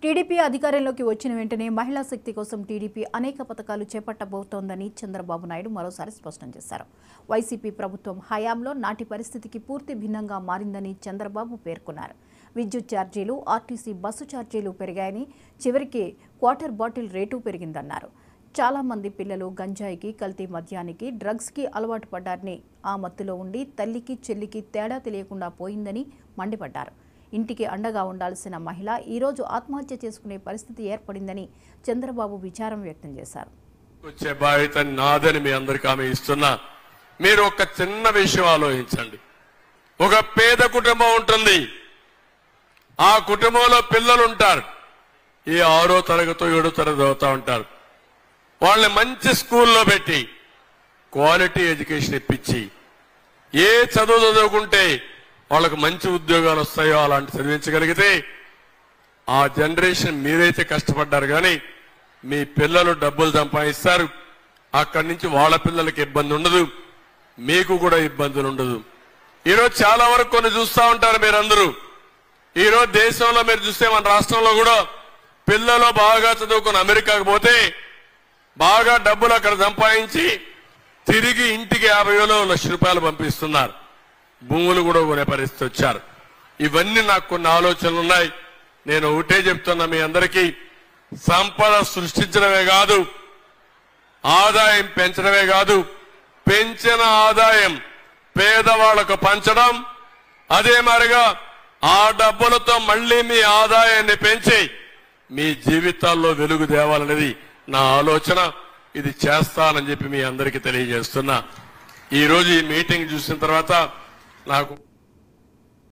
TDP అధికారంలోకి వచ్చిన వెంటనే మహిళా శక్తి కోసం టీడీపీ అనేక పథకాలు చేపట్టబోతోందని చంద్రబాబు నాయుడు మరోసారి స్పష్టం చేశారు. వైసీపీ ప్రభుత్వం హయాంలో నాటి పరిస్థితికి పూర్తి భిన్నంగా మారిందని చంద్రబాబు పేర్కొన్నారు. విద్యుత్ ఛార్జీలు, ఆర్టీసీ బస్సు ఛార్జీలు పెరిగాయని, చివరికి క్వార్టర్ బాటిల్ రేటు పెరిగిందన్నారు. చాలా మంది పిల్లలు గంజాయికి, కల్తీ మద్యానికి, డ్రగ్స్కి అలవాటు పడ్డారని, ఆ మత్తులో ఉండి తల్లికి చెల్లికి తేడా తెలియకుండా పోయిందని మండిపడ్డారు. ఇంటికి అండగా ఉండాల్సిన మహిళ ఈరోజు ఆత్మహత్య చేసుకునే పరిస్థితి ఏర్పడిందని చంద్రబాబు విచారం వ్యక్తం చేశారు. వచ్చే బాధ్యత నాదని మీ అందరికీ ఆమె ఇస్తున్నా. మీరు ఒక చిన్న విషయం ఆలోచించండి. ఒక పేద కుటుంబం ఉంటుంది, ఆ కుటుంబంలో పిల్లలు ఉంటారు, ఈ 6వ తరగతి 7వ తరగతి చదువుతా ఉంటారు. వాళ్ళని మంచి స్కూల్లో పెట్టి క్వాలిటీ ఎడ్యుకేషన్ ఇప్పించి ఏ చదువు చదువుకుంటే వాళ్ళకు మంచి ఉద్యోగాలు వస్తాయో అలాంటి చదివించగలిగితే ఆ జనరేషన్ మీరైతే కష్టపడ్డారు, కానీ మీ పిల్లలు డబ్బులు సంపాదిస్తారు. అక్కడి నుంచి వాళ్ళ పిల్లలకి ఇబ్బంది ఉండదు, మీకు కూడా ఇబ్బందులు ఉండదు. ఈరోజు చాలా వరకు కొన్ని చూస్తూ ఉంటారు మీరందరూ. ఈరోజు దేశంలో మీరు చూస్తే మన రాష్ట్రంలో కూడా పిల్లలు బాగా చదువుకుని అమెరికాకు పోతే బాగా డబ్బులు అక్కడ సంపాదించి తిరిగి ఇంటికి 50,000 లక్ష రూపాయలు పంపిస్తున్నారు. భూములు కూడా కొనే పరిస్థితి వచ్చారు. ఇవన్నీ నాకు కొన్ని ఆలోచనలు ఉన్నాయి. నేను ఒకటే చెప్తున్నా మీ అందరికీ, సంపద సృష్టించడమే కాదు, ఆదాయం పెంచడమే కాదు, పెంచిన ఆదాయం పేదవాళ్లకు పంచడం, అదే మరిగా ఆ డబ్బులతో మళ్లీ మీ ఆదాయాన్ని పెంచి మీ జీవితాల్లో వెలుగు తేవాలనేది నా ఆలోచన. ఇది చేస్తానని చెప్పి మీ అందరికీ తెలియజేస్తున్నా. ఈ రోజు ఈ మీటింగ్ చూసిన తర్వాత నాకు